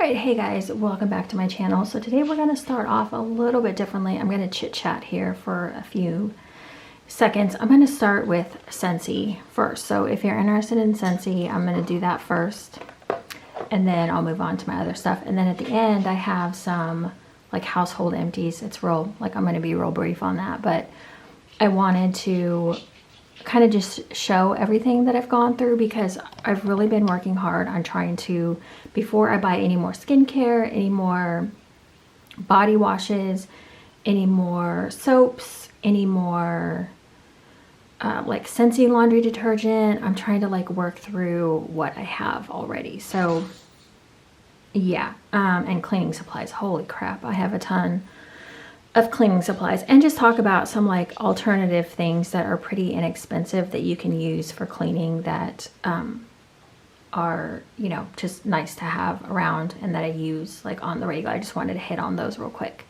Alright, hey guys, welcome back to my channel. So today we're going to start off a little bit differently. I'm going to chit chat here for a few seconds. I'm going to start with Scentsy first. So if you're interested in Scentsy, I'm going to do that first. And then I'll move on to my other stuff. And then at the end, I have some like household empties. It's real, like I'm going to be real brief on that. But I wanted to kind of just show everything that I've gone through because I've really been working hard on trying to, before I buy any more skincare, any more body washes, any more soaps, any more like Scentsy laundry detergent, I'm trying to like work through what I have already. So yeah, and cleaning supplies. Holy crap, I have a ton of cleaning supplies, and just talk about some like alternative things that are pretty inexpensive that you can use for cleaning that are, you know, just nice to have around and that I use like on the regular. I just wanted to hit on those real quick.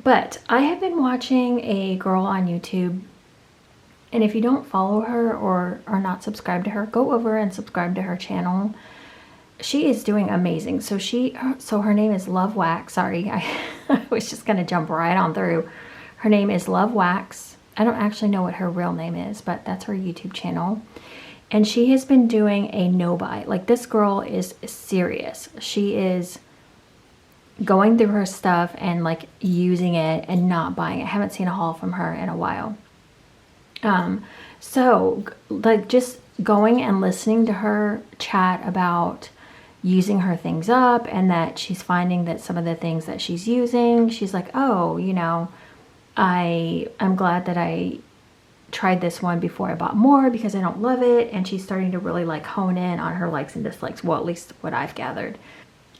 But I have been watching a girl on YouTube, and if you don't follow her or are not subscribed to her, go over and subscribe to her channel. She is doing amazing. So her name is Love Wax. Sorry, I was just gonna jump right on through. Her name is Love Wax. I don't actually know what her real name is, but that's her YouTube channel. And she has been doing a no-buy. Like, this girl is serious. She is going through her stuff and like using it and not buying it. I haven't seen a haul from her in a while. So like just going and listening to her chat about using her things up, and that she's finding that some of the things that she's using, she's like, oh, you know, I'm glad that I tried this one before I bought more because I don't love it. And she's starting to really like hone in on her likes and dislikes. Well, at least what I've gathered.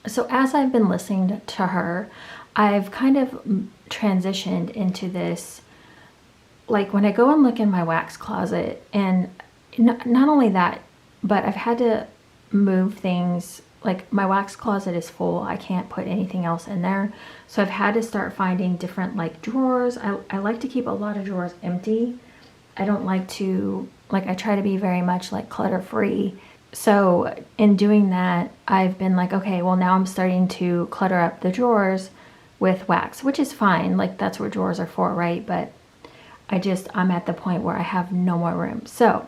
So as I've been listening to her, I've kind of transitioned into this, like when I go and look in my wax closet, and not only that, but I've had to move things. Like, my wax closet is full. I can't put anything else in there. So I've had to start finding different like drawers. I like to keep a lot of drawers empty. I don't like to, like, I try to be very much like clutter free. So in doing that, I've been like, okay, well now I'm starting to clutter up the drawers with wax, which is fine. Like, that's what drawers are for, right? But I'm at the point where I have no more room. So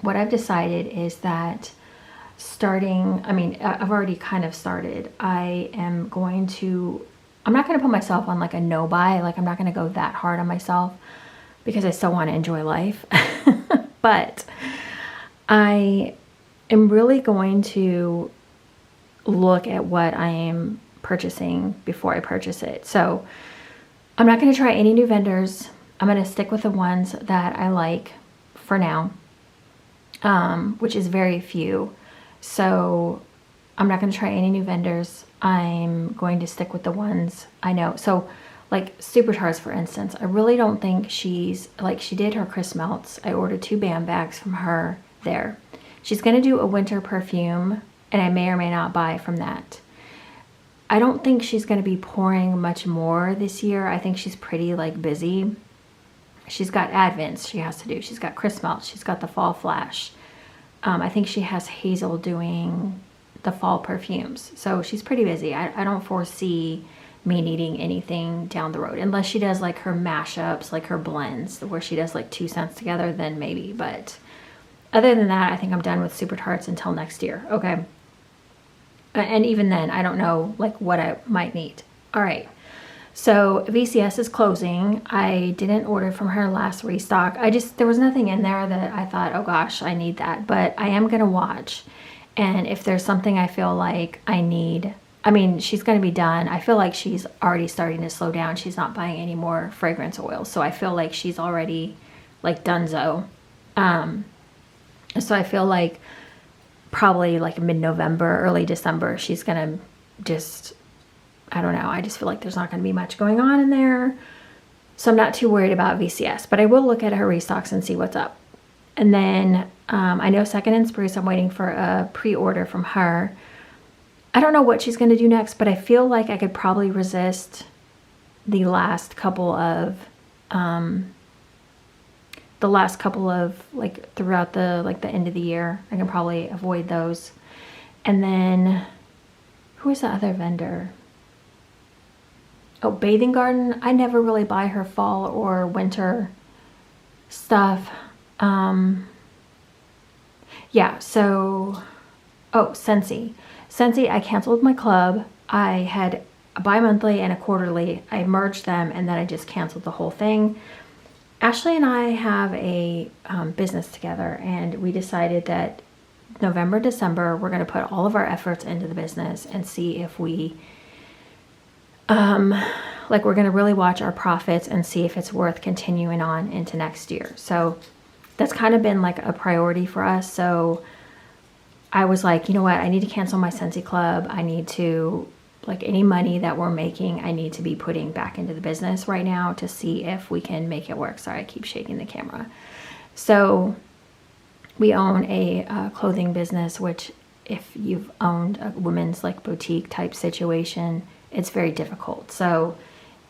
what I've decided is that I've already kind of started. I'm not going to put myself on like a no buy. Like, I'm not going to go that hard on myself because I still want to enjoy life. But I am really going to look at what I am purchasing before I purchase it. So I'm not going to try any new vendors. I'm going to stick with the ones that I like for now, which is very few. So I'm not going to try any new vendors. I'm going to stick with the ones I know. So like Super Tars, for instance, I really don't think she did her Chris Melts. I ordered 2 BAM bags from her there. She's going to do a winter perfume, and I may or may not buy from that. I don't think she's going to be pouring much more this year. I think she's pretty like busy. She's got Advents she has to do. She's got Chris Melts. She's got the Fall Flash. I think she has Hazel doing the fall perfumes. So she's pretty busy. I don't foresee me needing anything down the road. Unless she does like her mashups, like her blends, where she does like 2 scents together, then maybe. But other than that, I think I'm done with Super Tarts until next year. Okay. And even then, I don't know like what I might need. All right. So VCS is closing. I didn't order from her last restock. There was nothing in there that I thought, oh gosh, I need that. But I am going to watch. And if there's something I feel like I need, she's going to be done. I feel like she's already starting to slow down. She's not buying any more fragrance oils. So I feel like she's already like donezo. So I feel like probably like mid-November, early December, she's going to just, I don't know. I just feel like there's not going to be much going on in there. So I'm not too worried about VCS, but I will look at her restocks and see what's up. And then I know Second & Spruce, I'm waiting for a pre-order from her. I don't know what she's going to do next, but I feel like I could probably resist the last couple of like throughout the end of the year. I can probably avoid those. And then Who is the other vendor? Oh, Bathing Garden. I never really buy her fall or winter stuff. Yeah, so, oh, Scentsy. Scentsy, I canceled my club. I had a bi-monthly and a quarterly. I merged them and then I just canceled the whole thing. Ashley and I have a business together, and we decided that November, December, we're going to put all of our efforts into the business and see if we, like, we're going to really watch our profits and see if it's worth continuing on into next year. So that's kind of been like a priority for us. So I was like, you know what? I need to cancel my Scentsy Club. I need to, like, any money that we're making, I need to be putting back into the business right now to see if we can make it work. Sorry, I keep shaking the camera. So we own a clothing business, which if you've owned a women's like boutique type situation, it's very difficult. So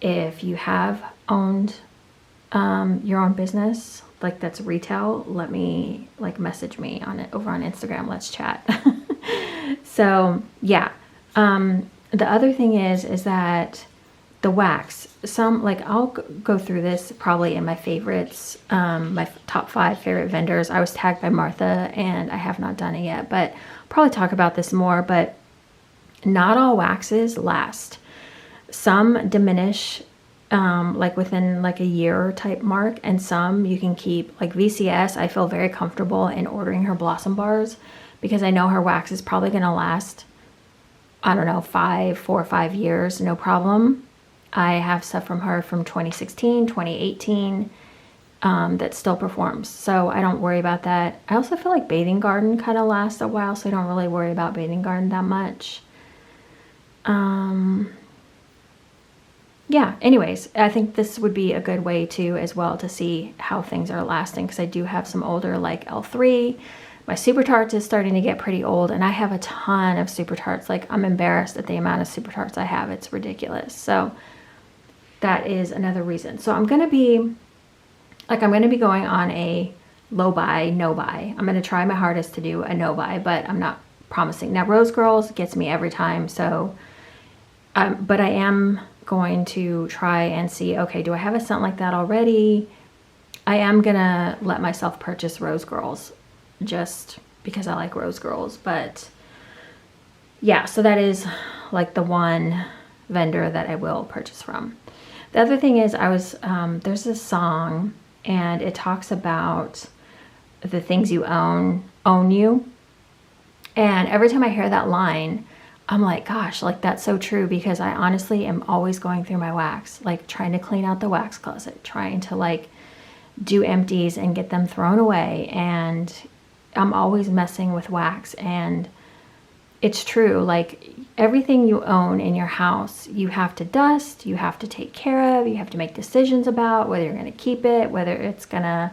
if you have owned your own business, like that's retail, let me like message me on it over on Instagram. Let's chat. So yeah. The other thing is that the wax, some, like, I'll go through this probably in my favorites, my top 5 favorite vendors. I was tagged by Martha and I have not done it yet, but I'll probably talk about this more. But not all waxes last. Some diminish like within like a year type mark, and some you can keep. Like VCS, I feel very comfortable in ordering her Blossom Bars because I know her wax is probably going to last, I don't know, 4 or 5 years, no problem. I have stuff from her from 2016, 2018 that still performs. So I don't worry about that. I also feel like Bathing Garden kind of lasts a while, so I don't really worry about Bathing Garden that much. Yeah, anyways, I think this would be a good way to as well to see how things are lasting, because I do have some older like L3. My Super Tarts is starting to get pretty old, and I have a ton of Super Tarts. Like, I'm embarrassed at the amount of Super Tarts I have. It's ridiculous. So that is another reason. So I'm going to be going on a low buy, no buy. I'm going to try my hardest to do a no buy, but I'm not promising. Now, Rose Girls gets me every time. So, but I am going to try and see, okay, do I have a scent like that already? I am going to let myself purchase Rose Girls just because I like Rose Girls. But yeah, so that is like the one vendor that I will purchase from. The other thing is there's this song and it talks about the things you own you. And every time I hear that line, I'm like, gosh, like that's so true, because I honestly am always going through my wax, like trying to clean out the wax closet, trying to like do empties and get them thrown away. And I'm always messing with wax. And it's true, like everything you own in your house, you have to dust, you have to take care of, you have to make decisions about whether you're going to keep it, whether it's going to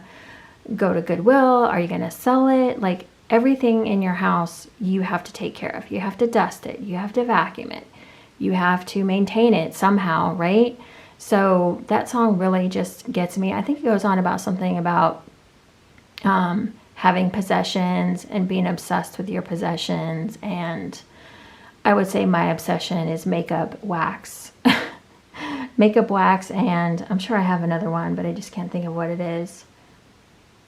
go to Goodwill, are you going to sell it? Like everything in your house, you have to take care of. You have to dust it, you have to vacuum it, you have to maintain it somehow, right? So that song really just gets me. I think it goes on about something about having possessions and being obsessed with your possessions. And I would say my obsession is makeup wax. Makeup wax, and I'm sure I have another one, but I just can't think of what it is.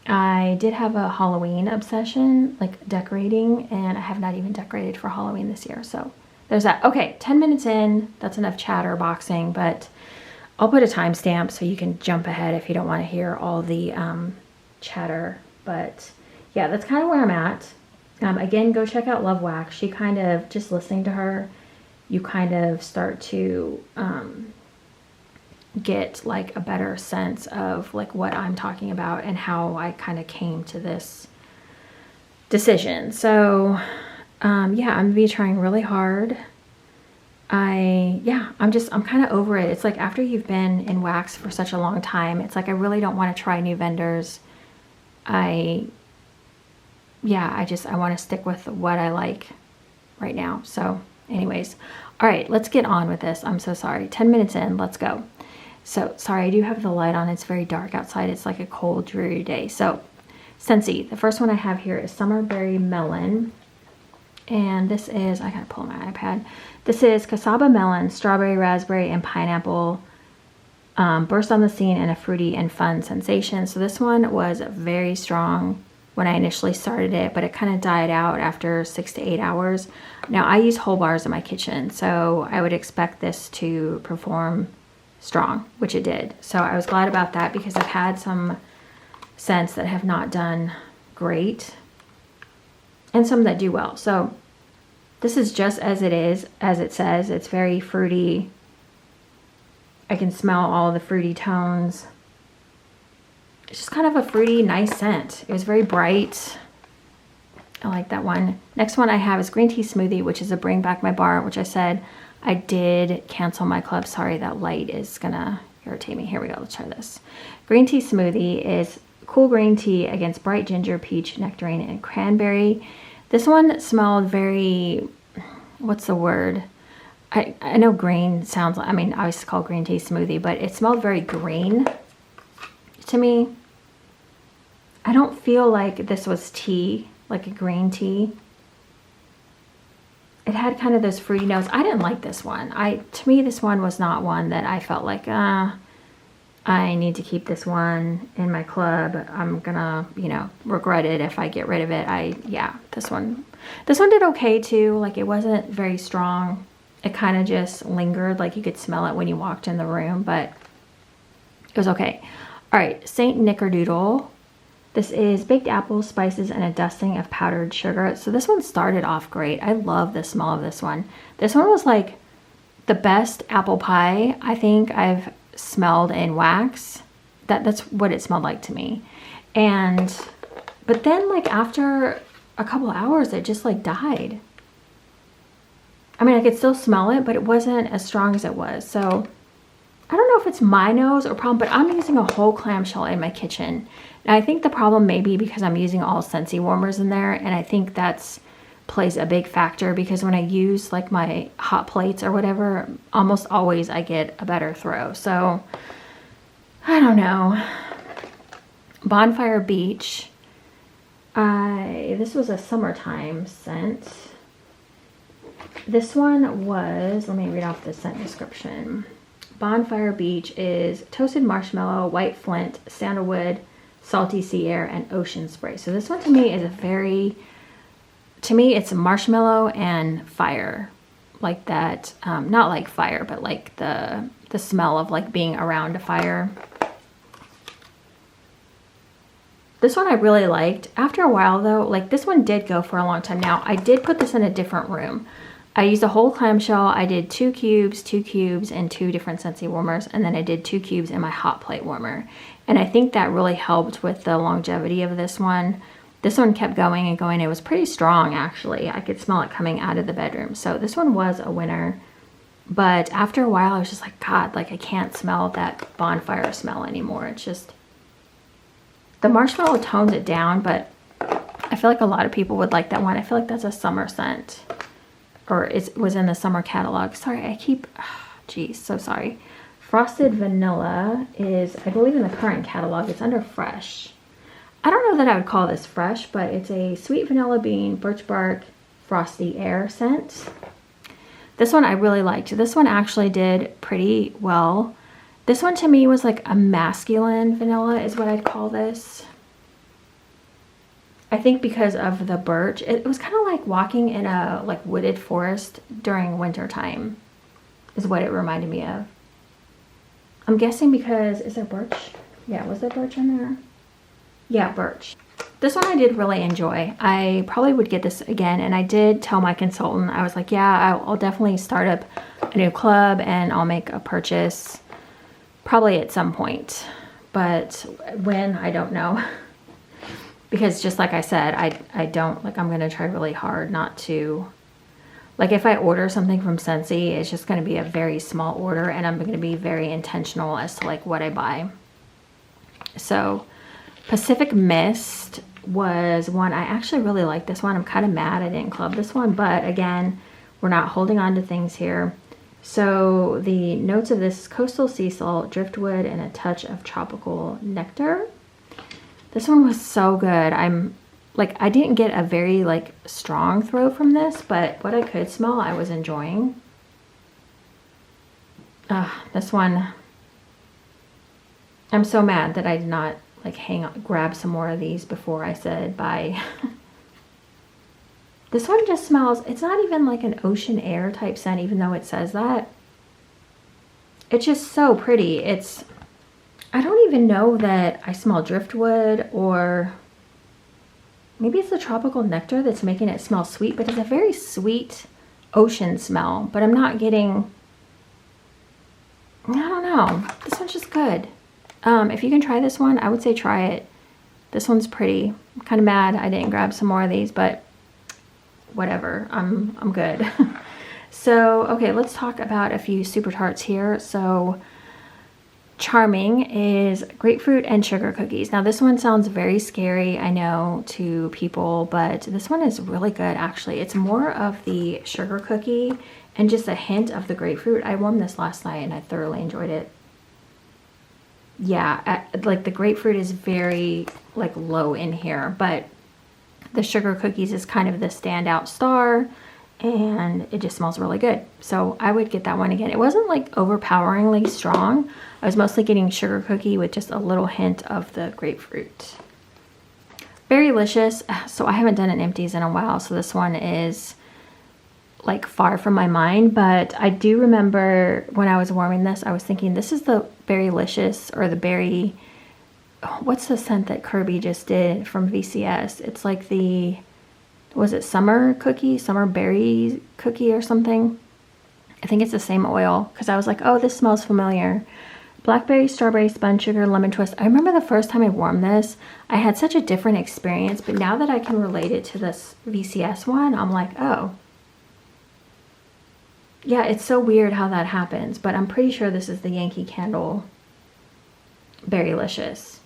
I did have a Halloween obsession, like decorating, and I have not even decorated for Halloween this year. So there's that. Okay, 10 minutes in, that's enough chatter boxing, but I'll put a timestamp so you can jump ahead if you don't want to hear all the chatter. But yeah, that's kind of where I'm at. Again, go check out Love Wax. She kind of, just listening to her, you kind of start to get like a better sense of like what I'm talking about and how I kind of came to this decision. So yeah, I'm gonna be trying really hard. I'm kind of over it. It's like after you've been in wax for such a long time, it's like I really don't want to try new vendors. I want to stick with what I like right now. So anyways, all right, let's get on with this. I'm so sorry. 10 minutes in, let's go. So sorry, I do have the light on. It's very dark outside. It's like a cold, dreary day. So Scentsy, the first one I have here is Summer Berry Melon. And this is, I gotta pull my iPad. This is Casaba Melon, Strawberry, Raspberry, and Pineapple. Burst on the scene in a fruity and fun sensation. So this one was very strong when I initially started it, but it kind of died out after 6 to 8 hours. Now I use whole bars in my kitchen, so I would expect this to perform strong, which it did. So I was glad about that because I've had some scents that have not done great and some that do well. So this is just as it is, as it says. It's very fruity. I can smell all the fruity tones. It's just kind of a fruity, nice scent. It was very bright. I like that one. Next one I have is Green Tea Smoothie, which is a Bring Back My Bar, which I said I did cancel my club. Sorry, that light is gonna irritate me. Here we go, let's try this. Green Tea Smoothie is cool green tea against bright ginger, peach, nectarine, and cranberry. This one smelled very, what's the word? I know green sounds, I mean, I used to call green tea smoothie, but it smelled very green to me. I don't feel like this was tea, like a green tea. It had kind of those fruity notes. I didn't like this one. To me, this one was not one that I felt like, I need to keep this one in my club. I'm gonna, you know, regret it if I get rid of it. Yeah, this one did okay too. Like, it wasn't very strong. It kind of just lingered, like you could smell it when you walked in the room, but it was okay. All right, Saint Nickerdoodle. This is baked apples, spices, and a dusting of powdered sugar. So this one started off great. I love the smell of this one. This one was like the best apple pie I think I've smelled in wax. That's what it smelled like to me. But then like after a couple hours, it just like died. I mean, I could still smell it, but it wasn't as strong as it was. So I don't know if it's my nose or problem, but I'm using a whole clamshell in my kitchen. And I think the problem may be because I'm using all Scentsy Warmers in there. And I think that's plays a big factor because when I use like my hot plates or whatever, almost always I get a better throw. So I don't know. Bonfire Beach. This was a summertime scent. This one was, let me read off the scent description. Bonfire Beach is toasted marshmallow, white flint, sandalwood, salty sea air, and ocean spray. So this one to me is a very, to me it's marshmallow and fire. Like that, not like fire, but like the smell of like being around a fire. This one I really liked. After a while though, like this one did go for a long time. Now I did put this in a different room. I used a whole clamshell. I did 2 cubes, and 2 different Scentsy Warmers, and then I did 2 cubes in my hot plate warmer. And I think that really helped with the longevity of this one. This one kept going and going. It was pretty strong, actually. I could smell it coming out of the bedroom. So this one was a winner. But after a while, I was just like, God, like I can't smell that bonfire smell anymore. It's just, the marshmallow tones it down, but I feel like a lot of people would like that one. I feel like that's a summer scent. Or it was in the summer catalog. Sorry, I keep, geez, so sorry. Frosted Vanilla is, I believe in the current catalog, it's under Fresh. I don't know that I would call this fresh, but it's a sweet vanilla bean, birch bark, frosty air scent. This one I really liked. This one actually did pretty well. This one to me was like a masculine vanilla is what I'd call this. I think because of the birch, it was kind of like walking in a like wooded forest during winter time is what it reminded me of. I'm guessing because, is there birch? Yeah, was there birch in there? Yeah, birch. This one I did really enjoy. I probably would get this again, and I did tell my consultant, I was like, yeah, I'll definitely start up a new club and I'll make a purchase probably at some point, but when, I don't know. Because just like I said, I don't, like I'm going to try really hard not to, like if I order something from Scentsy, it's just going to be a very small order and I'm going to be very intentional as to like what I buy. So Pacific Mist was one, I actually really like this one. I'm kind of mad I didn't club this one, but again, we're not holding on to things here. So the notes of this: coastal sea salt, driftwood, and a touch of tropical nectar. This one was so good. like I didn't get a very like strong throw from this, but what I could smell I was enjoying. This one, I'm so mad that I did not like grab some more of these before I said bye. This one just smells, it's not even like an ocean air type scent, even though it says that. It's just so pretty. I don't even know that I smell driftwood, or maybe it's the tropical nectar that's making it smell sweet, but it's a very sweet ocean smell, but I'm not getting, I don't know. This one's just good. If you can try this one, I would say try it. This one's pretty. I'm kind of mad I didn't grab some more of these, but whatever. I'm good. So, okay, let's talk about a few super tarts here. So, Charming is grapefruit and sugar cookies. Now, this one sounds very scary, I know, to people, but this one is really good, actually. It's more of the sugar cookie and just a hint of the grapefruit. I warmed this last night and I thoroughly enjoyed it. Yeah, like the grapefruit is very like low in here, but the sugar cookies is kind of the standout star, and it just smells really good. So I would get that one again. It wasn't like overpoweringly strong. I was mostly getting sugar cookie with just a little hint of the grapefruit. Very delicious. So I haven't done an Empties in a while, so this one is like far from my mind, but I do remember when I was warming this, I was thinking this is the Berrylicious, or the berry, what's the scent that Kirby just did from VCS? It's like the, was it summer cookie, summer berry cookie or something? I think it's the same oil, because I was like, oh, this smells familiar. Blackberry, strawberry, spun sugar, lemon twist. I remember the first time I warmed this, I had such a different experience, but now that I can relate it to this VCS one, I'm like, oh. Yeah, it's so weird how that happens, but I'm pretty sure this is the Yankee Candle Berrylicious.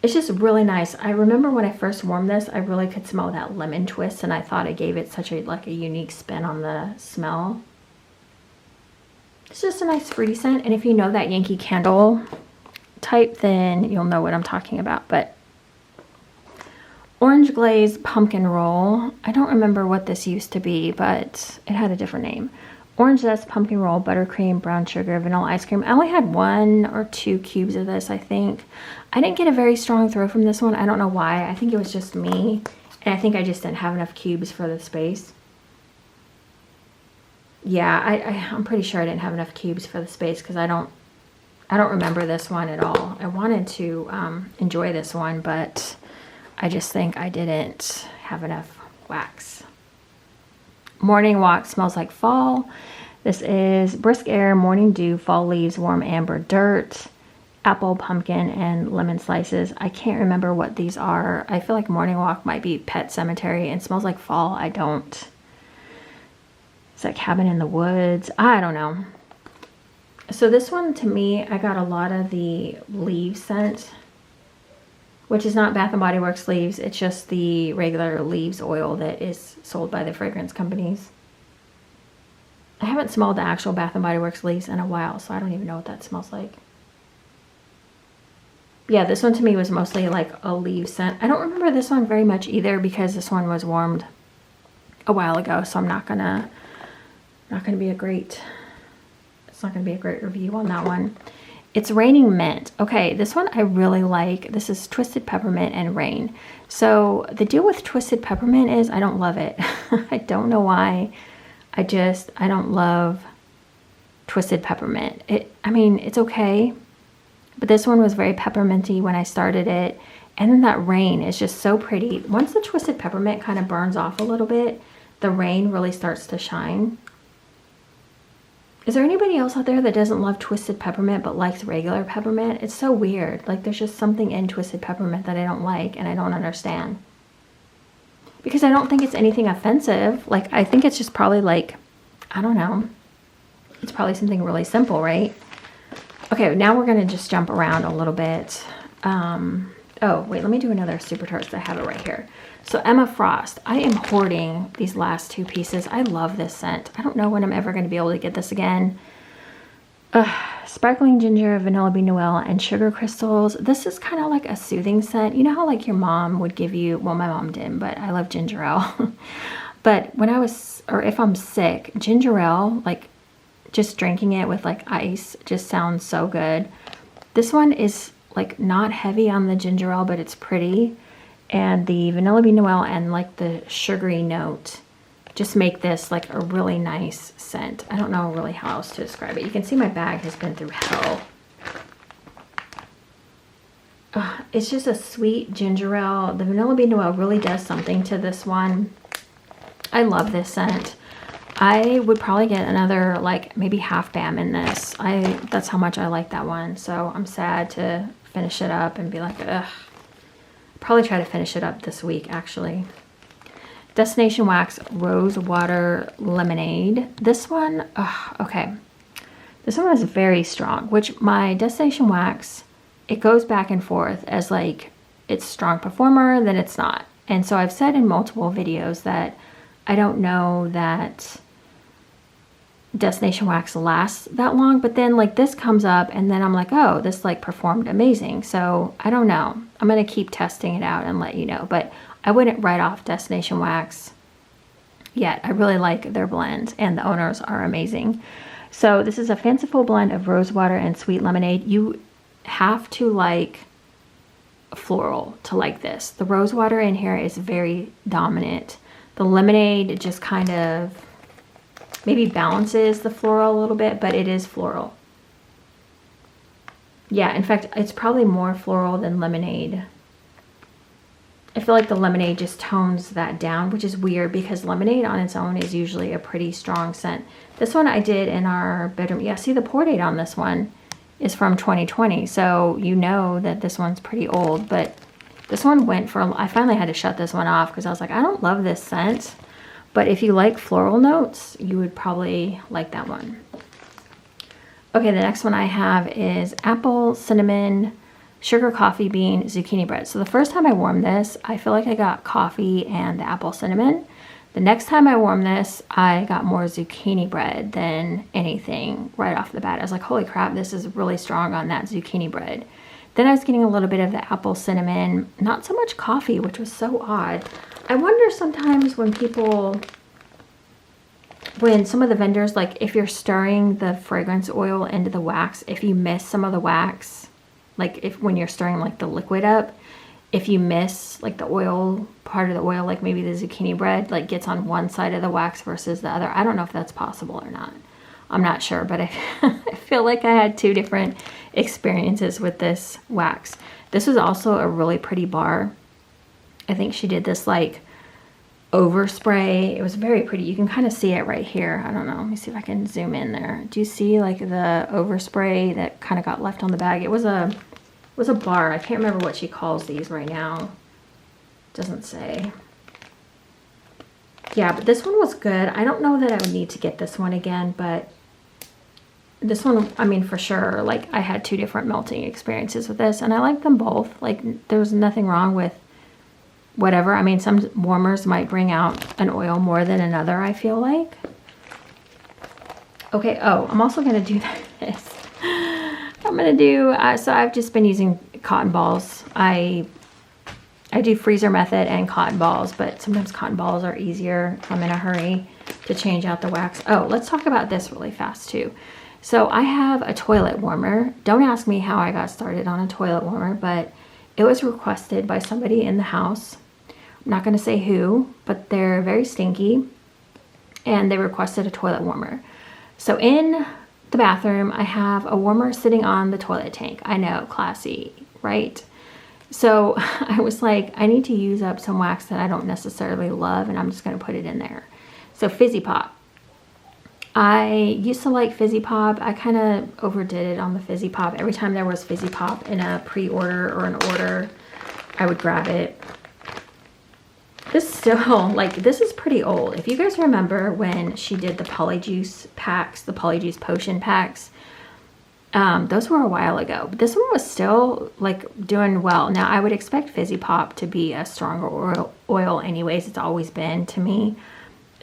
It's just really nice. I remember when I first warmed this, I really could smell that lemon twist, and I thought it gave it such a like a unique spin on the smell. It's just a nice fruity scent, and if you know that Yankee Candle type, then you'll know what I'm talking about. But Orange Glaze Pumpkin Roll. I don't remember what this used to be, but it had a different name. Orange Zest Pumpkin Roll, Buttercream, Brown Sugar, Vanilla Ice Cream. I only had 1 or 2 cubes of this, I think. I didn't get a very strong throw from this one. I don't know why. I think it was just me, and I think I just didn't have enough cubes for the space. Yeah, I'm pretty sure I didn't have enough cubes for the space, because I don't remember this one at all. I wanted to enjoy this one, but I just think I didn't have enough wax. Morning Walk Smells Like Fall. This is Brisk Air, Morning Dew, Fall Leaves, Warm Amber, Dirt, Apple, Pumpkin, and Lemon Slices. I can't remember what these are. I feel like Morning Walk might be Pet Cemetery, and Smells Like Fall, I don't. Is that Cabin in the Woods? I don't know. So this one, to me, I got a lot of the leaf scent, which is not Bath & Body Works leaves. It's just the regular leaves oil that is sold by the fragrance companies. I haven't smelled the actual Bath & Body Works leaves in a while, so I don't even know what that smells like. Yeah, this one to me was mostly like a leaf scent. I don't remember this one very much either, because this one was warmed a while ago, so I'm not gonna be a great, it's not gonna be a great review on that one. It's Raining Mint. Okay, this one I really like. This is Twisted Peppermint and Rain. So the deal with Twisted Peppermint is I don't love it. I don't know why. I don't love Twisted Peppermint. I mean, it's okay, but this one was very pepperminty when I started it. And then that Rain is just so pretty. Once the Twisted Peppermint kind of burns off a little bit, the Rain really starts to shine. Is there anybody else out there that doesn't love Twisted Peppermint but likes regular peppermint? It's so weird. Like, there's just something in Twisted Peppermint that I don't like, and I don't understand. Because I don't think it's anything offensive. Like, I think it's just probably like, I don't know. It's probably something really simple, right? Okay, now we're going to just jump around a little bit. Oh, wait, let me do another Super Tarts. I have it right here. So Emma Frost. I am hoarding these last 2 pieces. I love this scent. I don't know when I'm ever going to be able to get this again. Sparkling ginger, vanilla bean noel, and sugar crystals. This is kind of like a soothing scent. You know how like your mom would give you, well, my mom didn't, but I love ginger ale. But when I was, or if I'm sick, ginger ale, like just drinking it with like ice just sounds so good. This one is like not heavy on the ginger ale, but it's pretty. And the vanilla bean noel and like the sugary note just make this like a really nice scent. I don't know really how else to describe it. You can see my bag has been through hell. It's just a sweet ginger ale. The vanilla bean noel really does something to this one. I love this scent. I would probably get another like maybe half bam in this. That's how much I like that one. So I'm sad to finish it up and be like, ugh. Probably try to finish it up this week actually. Destination Wax Rose Water Lemonade. This one, okay. This one is very strong, which my Destination Wax, it goes back and forth as like it's strong performer, then it's not. And so I've said in multiple videos that I don't know that Destination Wax lasts that long, but then like this comes up and then I'm like, oh, this like performed amazing. So I don't know. I'm going to keep testing it out and let you know, but I wouldn't write off Destination Wax yet. I really like their blend and the owners are amazing. So this is a fanciful blend of rose water and sweet lemonade. You have to like floral to like this. The rose water in here is very dominant. The lemonade just kind of maybe balances the floral a little bit, but it is floral. Yeah, in fact, it's probably more floral than lemonade. I feel like the lemonade just tones that down, which is weird because lemonade on its own is usually a pretty strong scent. This one I did in our bedroom. Yeah, see the pour date on this one is from 2020. So you know that this one's pretty old, but this one went for, I finally had to shut this one off because I was like, I don't love this scent. But if you like floral notes, you would probably like that one. Okay, the next one I have is apple, cinnamon, sugar, coffee bean, zucchini bread. So the first time I warmed this, I feel like I got coffee and the apple cinnamon. The next time I warmed this, I got more zucchini bread than anything right off the bat. I was like, holy crap, this is really strong on that zucchini bread. Then I was getting a little bit of the apple cinnamon, not so much coffee, which was so odd. I wonder sometimes when some of the vendors, like if you're stirring the fragrance oil into the wax, if you miss some of the wax, like when you're stirring like the liquid up, if you miss like the oil, part of the oil, like maybe the zucchini bread, like gets on one side of the wax versus the other. I don't know if that's possible or not. I'm not sure, but I feel like I had two different experiences with this wax. This was also a really pretty bar. I think she did this like overspray. It was very pretty. You can kind of see it right here. I don't know. Let me see if I can zoom in there. Do you see like the overspray that kind of got left on the bag? It was a bar. I can't remember what she calls these right now. Doesn't say. Yeah, but this one was good. I don't know that I would need to get this one again, but this one, I mean, for sure, like I had two different melting experiences with this and I like them both. Like there was nothing wrong with whatever. I mean, some warmers might bring out an oil more than another, I feel like. Okay, oh, I'm also going to do this. I'm going to do, so I've just been using cotton balls. I do freezer method and cotton balls, but sometimes cotton balls are easier if I'm in a hurry to change out the wax. Oh, let's talk about this really fast too. So I have a toilet warmer. Don't ask me how I got started on a toilet warmer, but it was requested by somebody in the house. I'm not going to say who, but they're very stinky and they requested a toilet warmer. So in the bathroom, I have a warmer sitting on the toilet tank. I know, classy, right? So I was like, I need to use up some wax that I don't necessarily love and I'm just going to put it in there. So Fizzy Pop. I used to like Fizzy Pop. I kind of overdid it on the Fizzy Pop. Every time there was Fizzy Pop in a pre-order or an order, I would grab it. This still, like, this is pretty old. If you guys remember when she did the Polyjuice packs, the Polyjuice potion packs, those were a while ago. But this one was still, like, doing well. Now, I would expect Fizzy Pop to be a stronger oil anyways. It's always been to me.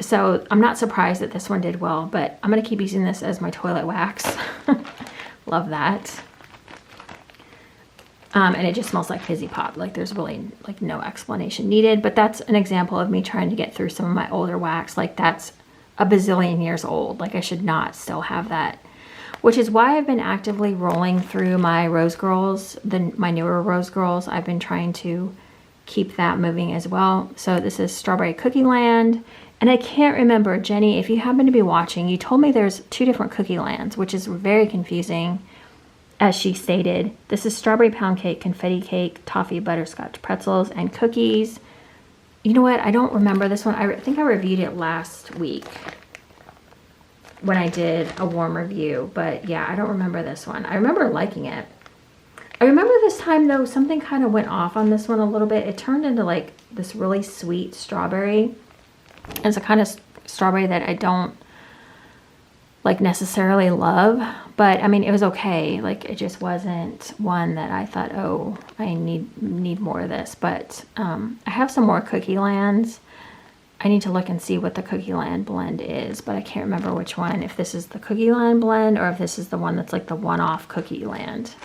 So I'm not surprised that this one did well, but I'm going to keep using this as my toilet wax. Love that. And it just smells like fizzy pop. Like there's really like no explanation needed, but that's an example of me trying to get through some of my older wax. Like that's a bazillion years old. Like I should not still have that, which is why I've been actively rolling through my Rose Girls, my newer Rose Girls. I've been trying to keep that moving as well. So this is Strawberry Cookie Land. And I can't remember, Jenny, if you happen to be watching, you told me there's 2 different Cookie Lands, which is very confusing. As she stated, this is strawberry pound cake, confetti cake, toffee, butterscotch pretzels, and cookies. You know what? I don't remember this one. I think I reviewed it last week when I did a warm review. But yeah, I don't remember this one. I remember liking it. I remember this time, though, something kind of went off on this one a little bit. It turned into like this really sweet strawberry. It's a kind of strawberry that I don't like necessarily love, but I mean it was okay. Like it just wasn't one that I thought, oh, I need more of this. But I have some more Cookie Lands. I need to look and see what the Cookie Land blend is, but I can't remember which one, if this is the Cookie Land blend or if this is the one that's like the one-off Cookie Land.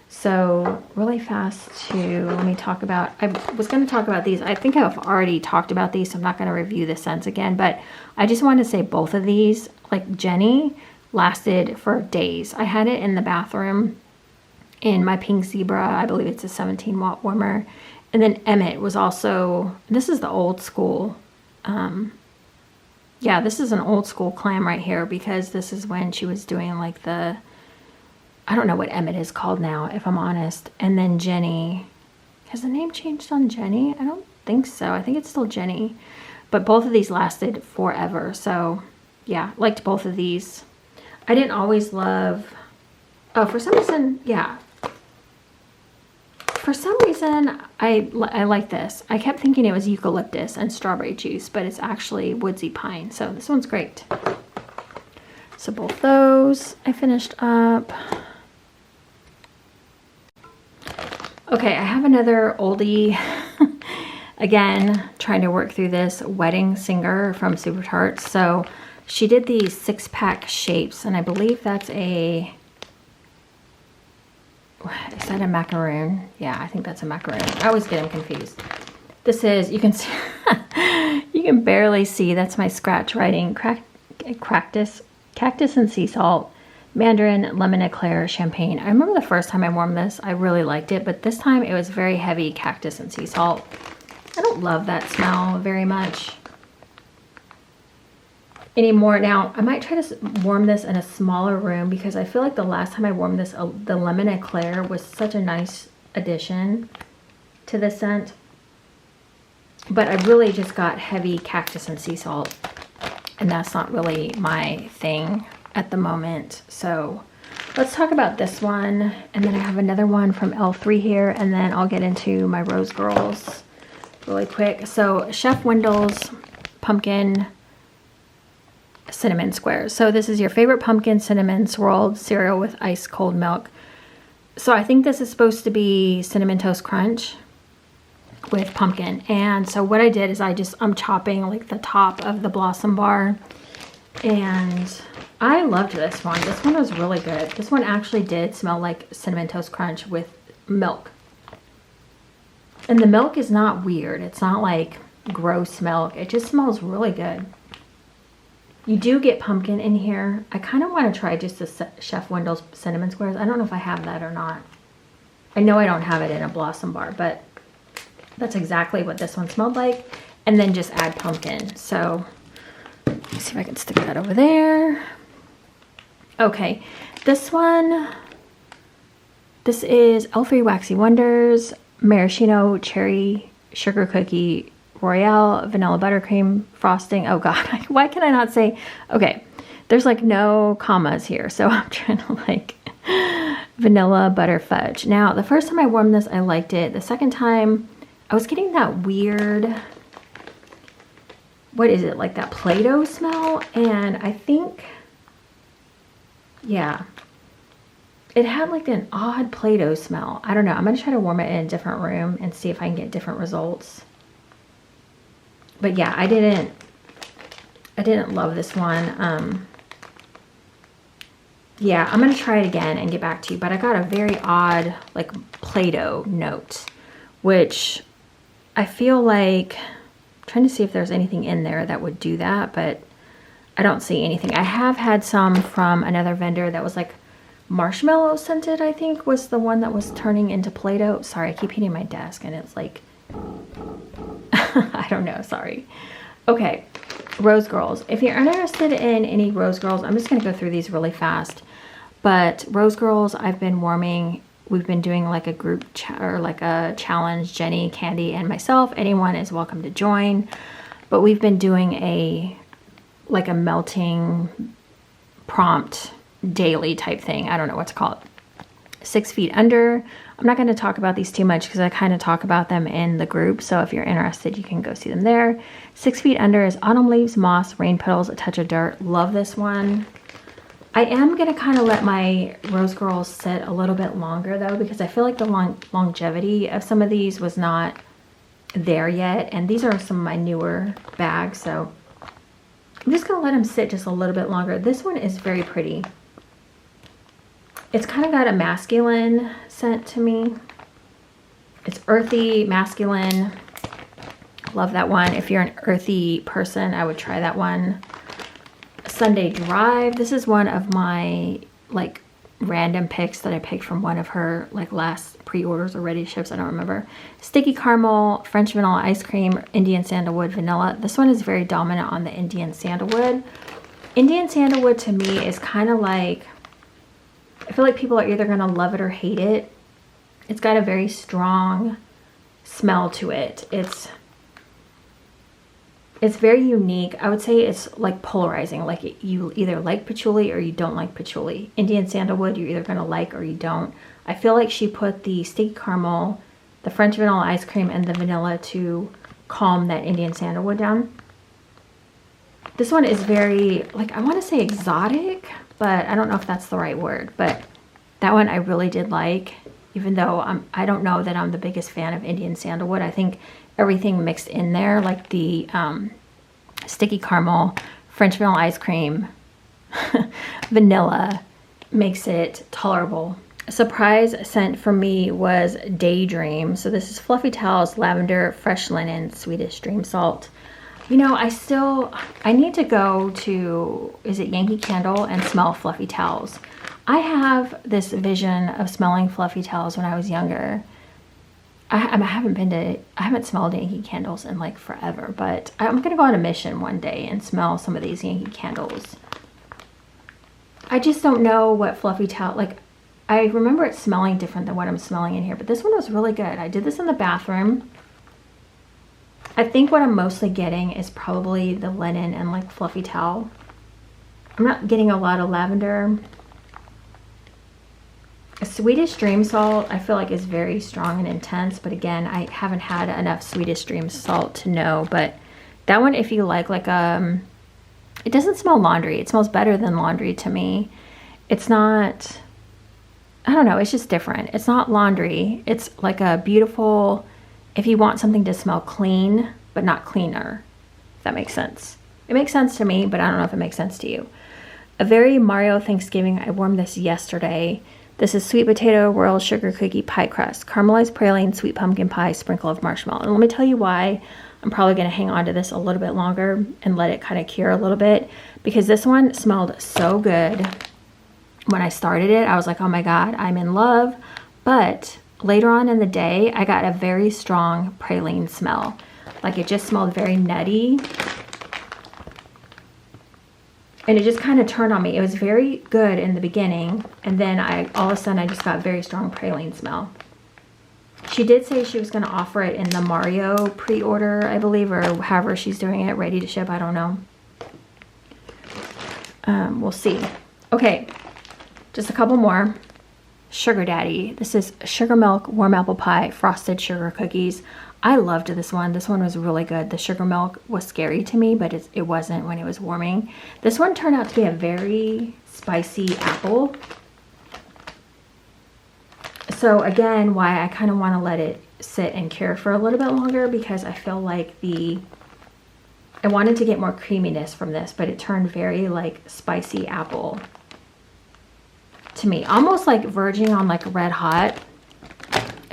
So really fast let me talk about, I was going to talk about these. I think I've already talked about these, so I'm not going to review the scents again, but I just wanted to say both of these, like Jenny, lasted for days. I had it in the bathroom in my Pink Zebra. I believe it's a 17 watt warmer. And then Emmett was also, this is the old school. Yeah, this is an old school clam right here, because this is when she was doing like the, I don't know what Emmett is called now, if I'm honest. And then Jenny, has the name changed on Jenny? I don't think so. I think it's still Jenny. But both of these lasted forever. So yeah, liked both of these. I didn't always love, oh, for some reason, yeah. For some reason, I like this. I kept thinking it was eucalyptus and strawberry juice, but it's actually woodsy pine. So this one's great. So both those I finished up. Okay, I have another oldie. Again, trying to work through this Wedding Singer from Super Tarts. So she did these 6-pack shapes, and I believe that's is that a macaroon? Yeah, I think that's a macaroon. I always get them confused. This is, you can see, you can barely see, that's my scratch writing. Cactus and sea salt, mandarin, lemon eclair, champagne. I remember the first time I warmed this, I really liked it, but this time it was very heavy cactus and sea salt. I don't love that smell very much anymore. Now, I might try to warm this in a smaller room, because I feel like the last time I warmed this, the lemon eclair was such a nice addition to the scent. But I really just got heavy cactus and sea salt, and that's not really my thing at the moment. So let's talk about this one, and then I have another one from L3 here, and then I'll get into my Rose Girls really quick. So Chef Wendell's pumpkin cinnamon squares. So this is your favorite pumpkin cinnamon swirled cereal with ice cold milk. So I think this is supposed to be Cinnamon Toast Crunch with pumpkin. And so what I did is I'm chopping like the top of the Blossom bar, and I loved this one. This one was really good. This one actually did smell like Cinnamon Toast Crunch with milk. And the milk is not weird. It's not like gross milk. It just smells really good. You do get pumpkin in here. I kind of want to try just the Chef Wendell's cinnamon squares. I don't know if I have that or not. I know I don't have it in a Blossom bar, but that's exactly what this one smelled like. And then just add pumpkin. So let me see if I can stick that over there. Okay, this is L3 Waxy Wonders Maraschino Cherry Sugar Cookie Royale Vanilla Buttercream Frosting. Oh God, why can I not say? Okay, there's like no commas here, so I'm trying to like vanilla butter fudge. Now, the first time I warmed this, I liked it. The second time, I was getting that weird, what is it, like that Play-Doh smell, and I think, yeah, it had like an odd Play-Doh smell. I don't know. I'm going to try to warm it in a different room and see if I can get different results. But yeah, I didn't I didn't love this one. Yeah, I'm gonna try it again and get back to you, but I got a very odd, like, Play-Doh note, which I feel like, I'm trying to see if there's anything in there that would do that, but I don't see anything. I have had some from another vendor that was like marshmallow scented, I think was the one that was turning into Play-Doh. Sorry, I keep hitting my desk and it's like, I don't know, sorry. Okay, Rose Girls. If you're interested in any Rose Girls, I'm just gonna go through these really fast. But Rose Girls, I've been warming. We've been doing like a group or like a challenge, Jenny, Candy, and myself. Anyone is welcome to join. But we've been doing like a melting prompt daily type thing. I don't know what to call it. 6 Feet Under. I'm not going to talk about these too much because I kind of talk about them in the group. So if you're interested, you can go see them there. 6 Feet Under is Autumn Leaves, Moss, Rain Petals, A Touch of Dirt. Love this one. I am going to kind of let my Rose Girls sit a little bit longer though, because I feel like the longevity of some of these was not there yet. And these are some of my newer bags. So I'm just going to let them sit just a little bit longer. This one is very pretty. It's kind of got a masculine scent to me. It's earthy, masculine. Love that one. If you're an earthy person, I would try that one. Sunday Drive. This is one of my like random picks that I picked from one of her like last pre-orders or ready ships. I don't remember. Sticky Caramel, French Vanilla Ice Cream, Indian Sandalwood Vanilla. This one is very dominant on the Indian Sandalwood. Indian Sandalwood to me is kind of like, I feel like people are either going to love it or hate it. It's got a very strong smell to it. It's very unique. I would say it's like polarizing. Like you either like patchouli or you don't like patchouli. Indian Sandalwood, you're either going to like or you don't. I feel like she put the sticky caramel, the French vanilla ice cream, and the vanilla to calm that Indian Sandalwood down. This one is very, like, I want to say exotic, but I don't know if that's the right word. But that one I really did like, even though I don't know that I'm the biggest fan of Indian Sandalwood. I think everything mixed in there, like the sticky caramel, French vanilla ice cream, vanilla, makes it tolerable. A surprise scent for me was Daydream. So this is Fluffy Towels, Lavender, Fresh Linen, Swedish Dream Salt. You know, I need to go to, is it Yankee Candle, and smell Fluffy Towels. I have this vision of smelling Fluffy Towels when I was younger. I haven't smelled Yankee Candles in like forever, but I'm gonna go on a mission one day and smell some of these Yankee Candles. I just don't know what Fluffy Towel, like, I remember it smelling different than what I'm smelling in here, but this one was really good. I did this in the bathroom. I think what I'm mostly getting is probably the linen and like Fluffy Towel. I'm not getting a lot of lavender. A Swedish Dream Salt I feel like is very strong and intense, but again, I haven't had enough Swedish Dream Salt to know. But that one, if you like it doesn't smell laundry. It smells better than laundry to me. It's not, I don't know, it's just different. It's not laundry. It's like a beautiful, if you want something to smell clean, but not cleaner, if that makes sense. It makes sense to me, but I don't know if it makes sense to you. A Very Mario Thanksgiving. I warmed this yesterday. This is sweet potato, royal sugar cookie pie crust, caramelized praline, sweet pumpkin pie, sprinkle of marshmallow. And let me tell you why I'm probably going to hang on to this a little bit longer and let it kind of cure a little bit, because this one smelled so good. When I started it, I was like, oh my God, I'm in love. But later on in the day, I got a very strong praline smell. Like it just smelled very nutty. And it just kind of turned on me. It was very good in the beginning. And then all of a sudden I just got very strong praline smell. She did say she was going to offer it in the Mario pre-order, I believe, or however she's doing it, ready to ship. I don't know. We'll see. Okay, just a couple more. Sugar Daddy. This is sugar milk, warm apple pie, frosted sugar cookies. I loved this one. This one was really good. The sugar milk was scary to me, but it wasn't when it was warming. This one turned out to be a very spicy apple. So again, why I kind of want to let it sit and cure for a little bit longer, because I feel like the I wanted to get more creaminess from this, but it turned very like spicy apple to me, almost like verging on like red hot.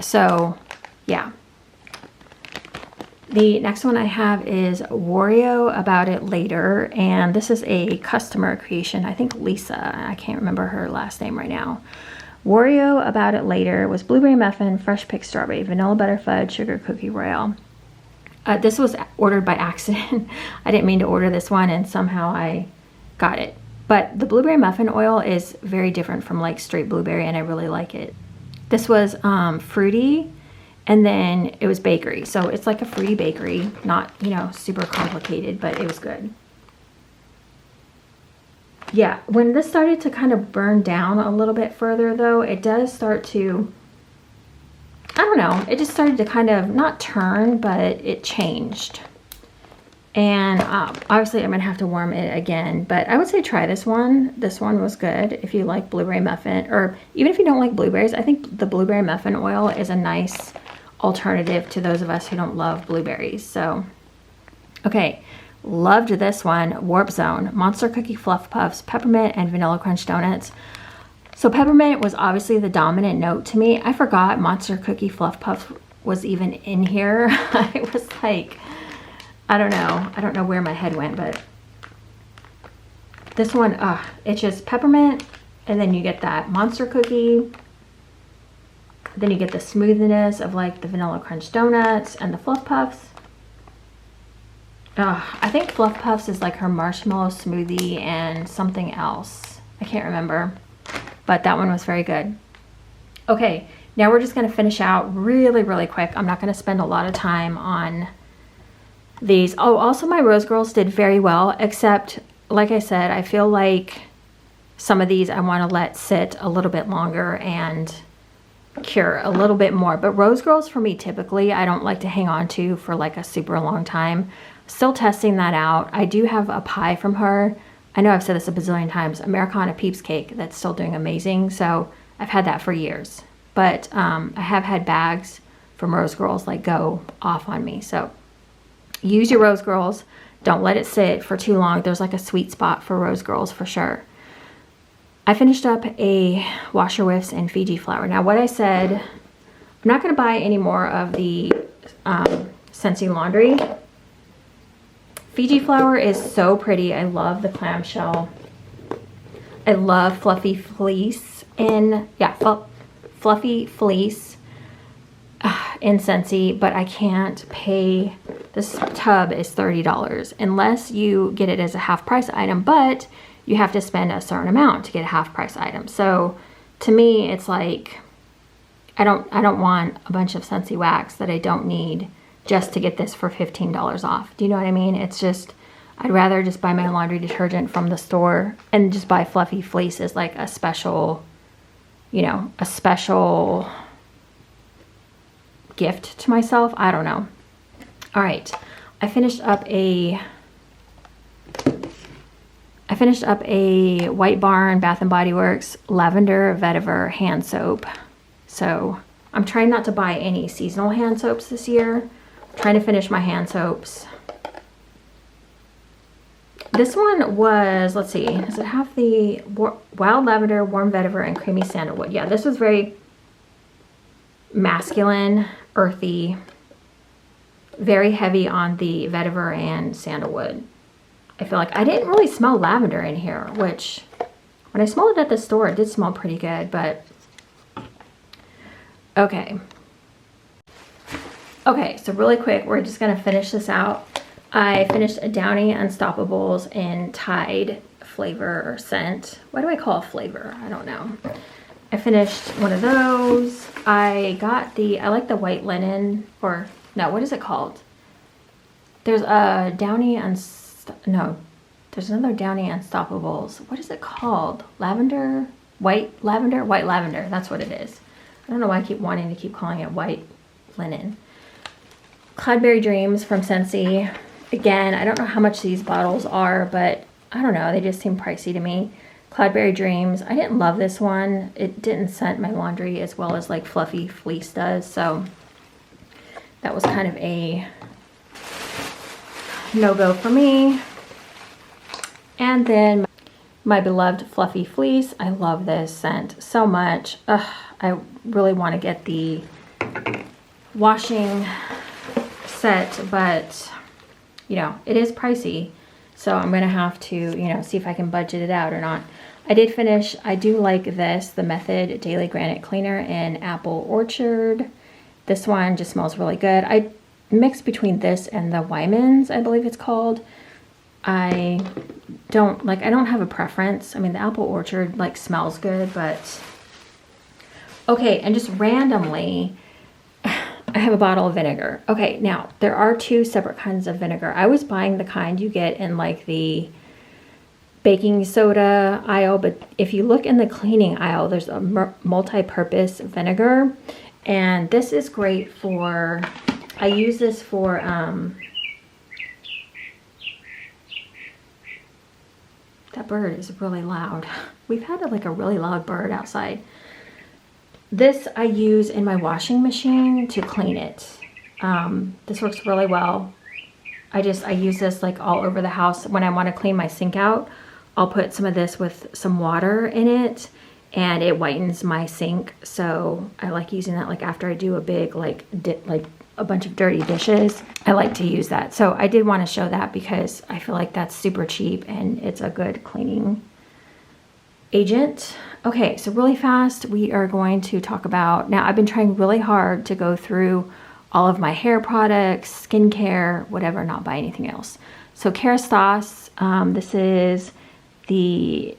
So yeah. The next one I have is Wario About It Later, and this is a customer creation. I think Lisa, I can't remember her last name right now. Wario About It Later was blueberry muffin, fresh picked strawberry, vanilla butter fudge, sugar cookie royale. This was ordered by accident. I didn't mean to order this one, and somehow I got it. But the blueberry muffin oil is very different from like straight blueberry, and I really like it. This was fruity, and then it was bakery. So it's like a fruity bakery, not, you know, super complicated, but it was good. Yeah, when this started to kind of burn down a little bit further though, it does start to, I don't know, it just started to kind of not turn, but it changed. And obviously I'm gonna have to warm it again, but I would say try this one. This one was good if you like blueberry muffin, or even if you don't like blueberries. I think the blueberry muffin oil is a nice alternative to those of us who don't love blueberries. So, okay, loved this one, Warp Zone, Monster Cookie Fluff Puffs, Peppermint and Vanilla Crunch Donuts. So peppermint was obviously the dominant note to me. I forgot Monster Cookie Fluff Puffs was even in here. I was like, I don't know where my head went, but this one, it's just peppermint, and then you get that monster cookie, then you get the smoothness of like the Vanilla Crunch Donuts and the Fluff Puffs. I think Fluff Puffs is like her marshmallow smoothie and something else. I can't remember, but that one was very good. Okay, now we're just gonna finish out really, really quick. I'm not gonna spend a lot of time on these. Oh, also my Rose Girls did very well, except like I said, I feel like some of these I want to let sit a little bit longer and cure a little bit more. But Rose Girls for me, typically, I don't like to hang on to for like a super long time. Still testing that out. I do have a pie from her. I know I've said this a bazillion times, Americana Peeps Cake, that's still doing amazing. So I've had that for years. But I have had bags from Rose Girls like go off on me. So use your Rose Girls. Don't let it sit for too long. There's like a sweet spot for Rose Girls for sure. I finished up a Washer Whiffs and Fiji Flower. Now what I said, I'm not going to buy any more of the Scentsy Laundry. Fiji Flower is so pretty. I love the clamshell. I love Fluffy Fleece in, yeah, Fluffy Fleece in Scentsy, but I can't pay, this tub is $30 unless you get it as a half price item, but you have to spend a certain amount to get a half price item. So to me, it's like, I don't want a bunch of Scentsy wax that I don't need just to get this for $15 off. Do you know what I mean? It's just, I'd rather just buy my laundry detergent from the store and just buy Fluffy Fleece as like a special, you know, a special gift to myself. I don't know. All right. I finished up a White Barn Bath & Body Works Lavender Vetiver hand soap. So I'm trying not to buy any seasonal hand soaps this year. I'm trying to finish my hand soaps. This one was, let's see, does it have the Wild Lavender, Warm Vetiver, and Creamy Sandalwood? Yeah, this was very masculine, earthy, very heavy on the vetiver and sandalwood. I feel like I didn't really smell lavender in here, which when I smelled it at the store, it did smell pretty good, but okay. Okay, so really quick, we're just gonna finish this out. I finished a Downy Unstoppables in Tide flavor or scent. What do I call a flavor? I don't know. I finished one of those. I got I like the white linen, or no, what is it called? There's a Downy there's another Downy Unstoppables. What is it called? Lavender? White lavender. That's what it is. I don't know why I keep wanting to keep calling it white linen. Cloudberry Dreams from Scentsy. Again, I don't know how much these bottles are, but I don't know. They just seem pricey to me. Cloudberry Dreams. I didn't love this one. It didn't scent my laundry as well as like Fluffy Fleece does. So that was kind of a no-go for me. And then my beloved Fluffy Fleece. I love this scent so much. Ugh, I really want to get the washing set, but you know, it is pricey. So I'm going to have to, you know, see if I can budget it out or not. I did finish, I do like this, the Method Daily Granite Cleaner in Apple Orchard. This one just smells really good. I mixed between this and the Wyman's, I believe it's called. I don't have a preference. I mean, the Apple Orchard like smells good, but okay. And just randomly, I have a bottle of vinegar. Okay, now there are two separate kinds of vinegar. I was buying the kind you get in like the baking soda aisle, but if you look in the cleaning aisle, there's a multi-purpose vinegar, and this is great for, I use this for that bird is really loud. We've had like a really loud bird outside. This I use in my washing machine to clean it. This works really well. I use this like all over the house. When I want to clean my sink out, I'll put some of this with some water in it, and it whitens my sink. So I like using that like after I do a big like a bunch of dirty dishes. I like to use that. So I did want to show that because I feel like that's super cheap and it's a good cleaning agent. Okay, so really fast, we are going to talk about, now I've been trying really hard to go through all of my hair products, skincare, whatever, not buy anything else. So Kerastase, this is the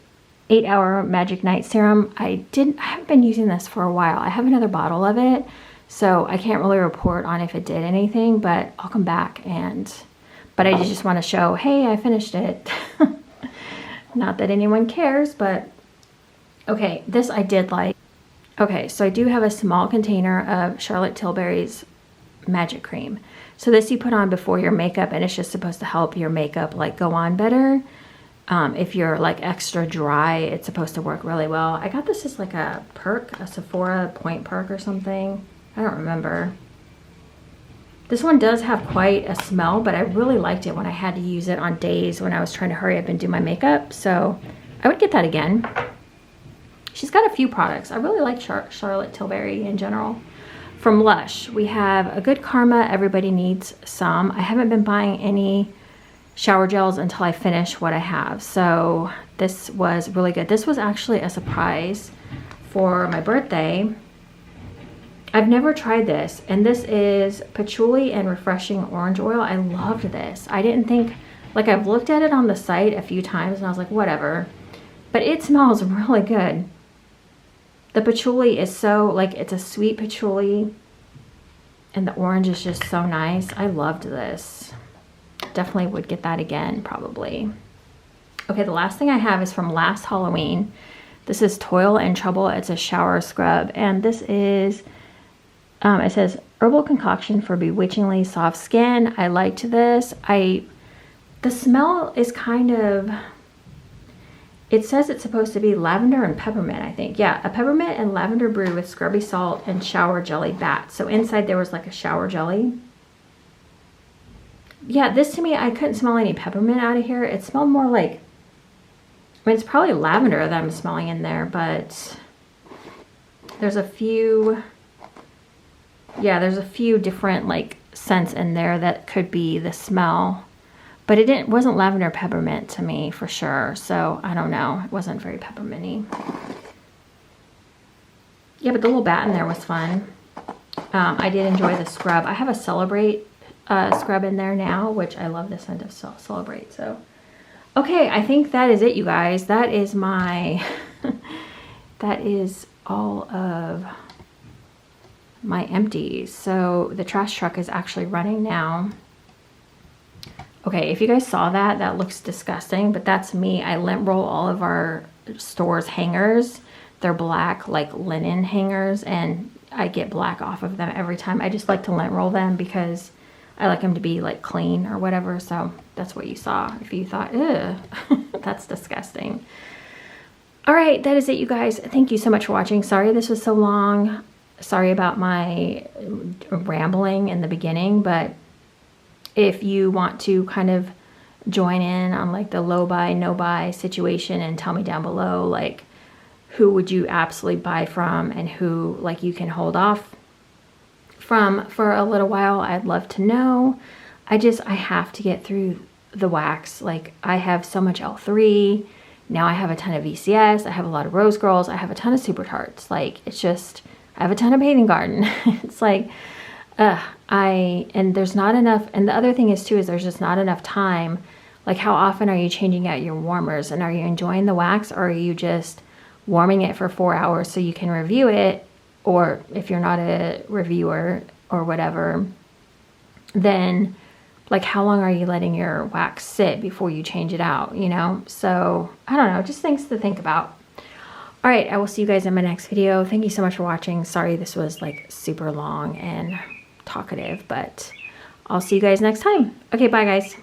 8-hour Magic Night Serum. I haven't been using this for a while. I have another bottle of it, so I can't really report on if it did anything, but I'll come back but I just want to show, hey, I finished it. Not that anyone cares, but okay, this I did like. Okay, so I do have a small container of Charlotte Tilbury's Magic Cream. So this you put on before your makeup, and it's just supposed to help your makeup like go on better. If you're like extra dry, it's supposed to work really well. I got this as like a perk, a Sephora point perk or something. I don't remember. This one does have quite a smell, but I really liked it when I had to use it on days when I was trying to hurry up and do my makeup. So I would get that again. She's got a few products. I really like Charlotte Tilbury in general. From Lush, we have a Good Karma, Everybody Needs Some. I haven't been buying any shower gels until I finish what I have. So this was really good. This was actually a surprise for my birthday. I've never tried this, and this is patchouli and refreshing orange oil. I loved this. I didn't think, like I've looked at it on the site a few times and I was like, whatever, but it smells really good. The patchouli is so, like, it's a sweet patchouli, and the orange is just so nice. I loved this. Definitely would get that again, probably. Okay, the last thing I have is from last Halloween. This is Toil and Trouble. It's a shower scrub, and this is, it says, herbal concoction for bewitchingly soft skin. I liked this. The smell is kind of, it says it's supposed to be lavender and peppermint, I think. Yeah, a peppermint and lavender brew with scrubby salt and shower jelly bat. So inside there was like a shower jelly. Yeah, this to me, I couldn't smell any peppermint out of here. It smelled more like, I mean, it's probably lavender that I'm smelling in there, but there's a few, yeah, there's a few different like scents in there that could be the smell. But it wasn't lavender peppermint to me for sure. So I don't know. It wasn't very pepperminty. Yeah, but the little bat in there was fun. I did enjoy the scrub. I have a Celebrate scrub in there now, which I love the scent of Celebrate. So, okay, I think that is it, you guys. That is my, that is all of my empties. So the trash truck is actually running now. Okay, if you guys saw that, that looks disgusting, but that's me. I lint roll all of our store's hangers. They're black, like linen hangers, and I get black off of them every time. I just like to lint roll them because I like them to be like clean or whatever. So that's what you saw. If you thought, ugh, that's disgusting. All right, that is it, you guys. Thank you so much for watching. Sorry this was so long. Sorry about my rambling in the beginning, but if you want to kind of join in on like the low buy, no buy situation, and tell me down below like who would you absolutely buy from and who like you can hold off from for a little while. I'd love to know. I have to get through the wax. Like I have so much L3. Now I have a ton of VCS. I have a lot of Rose Girls. I have a ton of Super Tarts. Like it's just, I have a ton of Painting Garden. It's like, and there's not enough. And the other thing is too, is there's just not enough time. Like how often are you changing out your warmers, and are you enjoying the wax, or are you just warming it for 4 hours so you can review it? Or if you're not a reviewer or whatever, then like how long are you letting your wax sit before you change it out, you know? So I don't know, just things to think about. All right, I will see you guys in my next video. Thank you so much for watching. Sorry this was like super long and talkative, but I'll see you guys next time. Okay, bye guys.